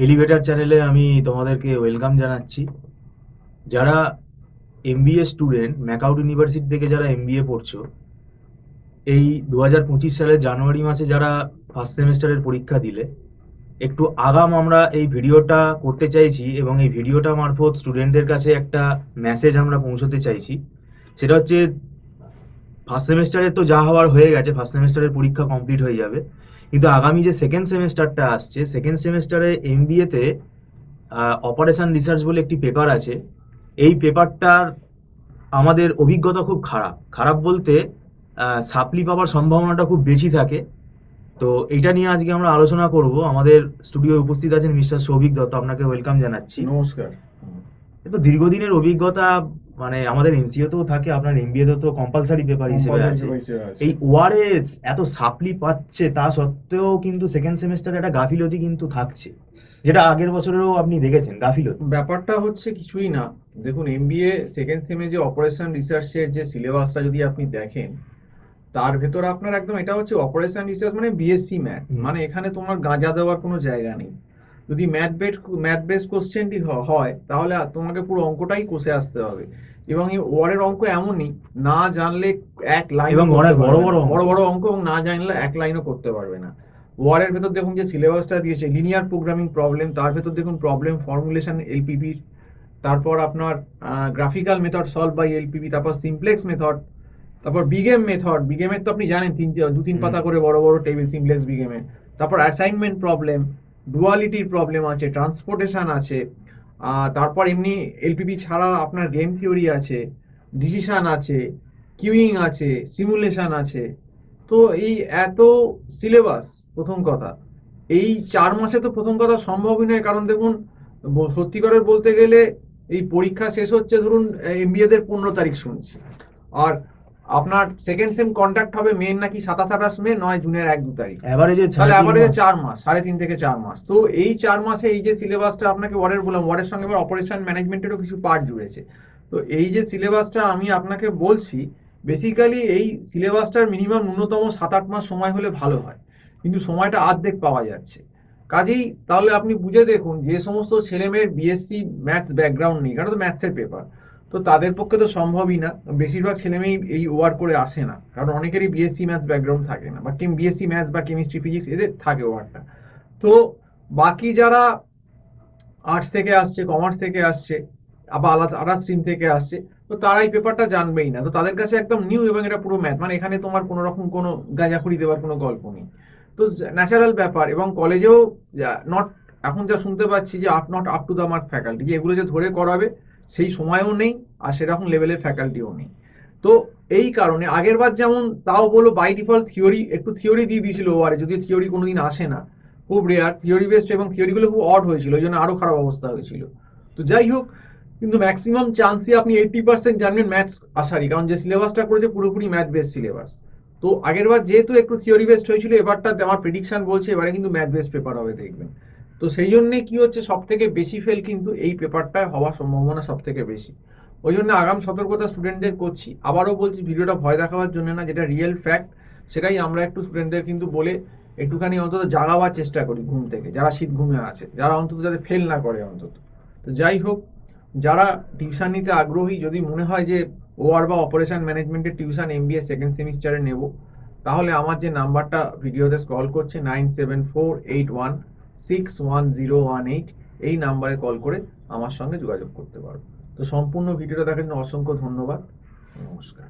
Elevator চ্যানেলে আমি তোমাদেরকে ওয়েলকাম জানাচ্ছি। যারা এমবিএ স্টুডেন্ট, ম্যাকআউট ইউনিভার্সিটি থেকে যারা এমবিএ পড়ছো, এই 2025 সালের জানুয়ারি মাসে যারা ফার্স্ট সেমেস্টারের পরীক্ষা দিলে, একটু আগাম আমরা এই ভিডিওটা করতে চাইছি এবং এই ভিডিওটা মারফত স্টুডেন্টদের কাছে একটা মেসেজ আমরা পৌঁছতে চাইছি। সেটা হচ্ছে, ফার্স্ট সেমেস্টারে তো যা হওয়ার হয়ে গেছে, ফার্স্ট সেমেস্টারের পরীক্ষা কমপ্লিট হয়ে যাবে, কিন্তু আগামী যে সেকেন্ড সেমেস্টারটা আসছে, সেকেন্ড সেমেস্টারে এমবিএতে অপারেশন রিসার্চ বলে একটি পেপার আছে। এই পেপারটার আমাদের অভিজ্ঞতা খুব খারাপ। খারাপ বলতে সাপ্লি পাওয়ার সম্ভাবনাটা খুব বেশি থাকে। তো এইটা নিয়ে আজকে আমরা আলোচনা করব। আমাদের স্টুডিওয়ে উপস্থিত আছেন মিস্টার সৌভিক দত্ত, আপনাকে ওয়েলকাম জানাচ্ছি। নমস্কার। তো দীর্ঘদিনের অভিজ্ঞতা, মানে আমাদের এমসিএতেও থাকে, আপনার এমবিএতে তো কম্পালসারি পেপার হিসেবে আছে। এই ওআরএস এত সাপ্লি পাচ্ছে, তা সত্ত্বেও কিন্তু সেকেন্ড সেমেস্টারে একটা গাফিলতি কিন্তু থাকছে, যেটা আগের বছরেও আপনি দেখেছেন গাফিলতি। ব্যাপারটা হচ্ছে কিছুই না। দেখুন, এমবিএ সেকেন্ড সেমে যে অপারেশন রিসার্চের যে সিলেবাসটা যদি আপনি দেখেন, তার ভেতরে আপনার একদম এটা হচ্ছে অপারেশন রিসার্চ মানে বিএসসি ম্যাথস, মানে এখানে তোমার গাঁজা দেওয়ার কোনো জায়গা নেই। যদি ম্যাথ বেস কোশ্চেনটি হয়, তাহলে তোমাকে পুরো অঙ্কটাই কষে আসতে হবে। এবং এই ওয়ারের অঙ্ক এমনই, না জানলে এক লাইন, এবং অনেক বড় বড় বড় অঙ্ক, এবং না জানলে এক লাইনও করতে পারবে না। ওয়ারের ভেতর দেখুন যে সিলেবাসটা দিয়েছে, লিনিয়ার প্রোগ্রামিং প্রবলেম, তার ভেতর দেখুন প্রবলেম ফর্মুলেশন এলপিপির, তারপর আপনার graphical method solve by LPP, তারপর সিমপ্লেক্স মেথড, তারপর বিগেম মেথড। বিগেমের তো আপনি জানেন দু তিন পাতা করে বড় বড় টেবিল সিমপ্লেক্স বিগেমের। তারপর অ্যাসাইনমেন্ট প্রবলেম, ডুয়ালিটির প্রবলেম আছে, ট্রান্সপোর্টেশন আছে, তারপর এমনি এলপিপি ছাড়া আপনার গেম থিওরি আছে, ডিসিশন আছে, কিউইং আছে, সিমুলেশন আছে। তো এই এত সিলেবাস, প্রথম কথা এই 4 মাসে তো প্রথম কথা সম্ভবই নয়। কারণ দেখুন, সত্যিকারের বলতে গেলে এই পরীক্ষা শেষ হচ্ছে ধরুন এমবিএদের 15 তারিখ শুনছি, আর আপনার সেকেন্ড সেম কন্ডাক্ট হবে মে নাকি 27-28 মে, নয় জুনের 1-2 তারিখ। তাহলে অ্যাভারেজে 4 মাস, 3.5 থেকে 4 মাস। তো এই 4 মাসে এই যে সিলেবাসটা আপনাকে ওয়ার্ডের বললাম, ওয়ার্ডের সঙ্গে এবার অপারেশন ম্যানেজমেন্টেরও কিছু পার্ট জুড়েছে। তো এই যে সিলেবাসটা আমি আপনাকে বলছি, বেসিক্যালি এই সিলেবাসটার মিনিমাম ন্যূনতম 7-8 মাস সময় হলে ভালো হয়, কিন্তু সময়টা অর্ধেক পাওয়া যাচ্ছে। কাজেই তাহলে আপনি বুঝে দেখুন, যে সমস্ত ছেলেমেয়ের বিএসসি ম্যাথস ব্যাকগ্রাউন্ড নেই, কারণ তো ম্যাথসের পেপার, তো তাদের পক্ষে তো সম্ভবই না। বেশিরভাগ ছেলেমেয়েই এই ওয়ার করে আসে না, কারণ অনেকেরই বিএসসি ম্যাথস ব্যাকগ্রাউন্ড থাকে না, বা বিএসসি ম্যাথস বা কেমিস্ট্রি ফিজিক্স এদের থাকে ওয়ারটা। তো বাকি যারা আর্টস থেকে আসছে, কমার্স থেকে আসছে, আবার আলাদা স্ট্রিম থেকে আসছে, তো তারা এই পেপারটা জানবেই না। তো তাদের কাছে একদম নিউ, এবং এটা পুরো ম্যাথ, মানে এখানে তোমার কোনো রকম কোনো গাঁজাখুরি দেওয়ার কোনো গল্প নেই। তো ন্যাচারাল ব্যাপার। এবং কলেজেও নট, এখন যা শুনতে পাচ্ছি যে not up to the mark faculty, যে এগুলো যে ধরে করাবে সেই সময়ও নেই, আর সেরকম লেভেলের ফ্যাকাল্টিও নেই। তো এই কারণে আগের বার যেমন তাও বলো বাই ডিফল্ট থিওরি, একটু থিওরি দিয়ে দিয়েছিল ওয়ারে, যদি থিওরি কোনোদিন আসে না, খুব রেয়ার থিওরি বেসড, এবং থিওরিগুলো খুব অড হয়েছিল, ওই জন্য আরো খারাপ অবস্থা হয়েছিল। তো যাই হোক, কিন্তু ম্যাক্সিমাম চান্সই আপনি 80% জানবেন ম্যাথস আসারই, কারণ যে সিলেবাসটা করেছে পুরোপুরি ম্যাথ বেসড সিলেবাস। তো আগেরবার যেহেতু একটু থিওরি বেসড হয়েছিল, এবারটা আমার প্রেডিকশন বলছে এবারে কিন্তু ম্যাথ বেসড পেপার হবে, দেখবেন। তো সেই জন্যে কি হচ্ছে, সব থেকে বেশি ফেল কিন্তু এই পেপারটায় হওয়ার সম্ভাবনা সব থেকে বেশি। ওই জন্য আগাম সতর্কতা স্টুডেন্টদের করছি। আবারও বলছি, ভিডিওটা ভয় দেখাবার জন্য না, যেটা রিয়েল ফ্যাক্ট সেটাই আমরা একটু স্টুডেন্টদের কিন্তু বলে একটুখানি অন্তত জাগাবার চেষ্টা করি ঘুম থেকে, যারা শীত ঘুমে আছে, যারা অন্তত যাতে ফেল না করে অন্তত। তো যাই হোক, যারা টিউশন নিতে আগ্রহী, যদি মনে হয় যে ওআর বা অপারেশন ম্যানেজমেন্টের টিউশন এমবিএ সেকেন্ড সেমিস্টারে নেব, তাহলে আমার যে নাম্বারটা ভিডিওতে স্ক্রল করছে 9748161018, এই নাম্বারে কল করে আমার সঙ্গে যোগাযোগ করতে পারো। তো সম্পূর্ণ ভিডিওটা দেখার জন্য অসংখ্য ধন্যবাদ। নমস্কার।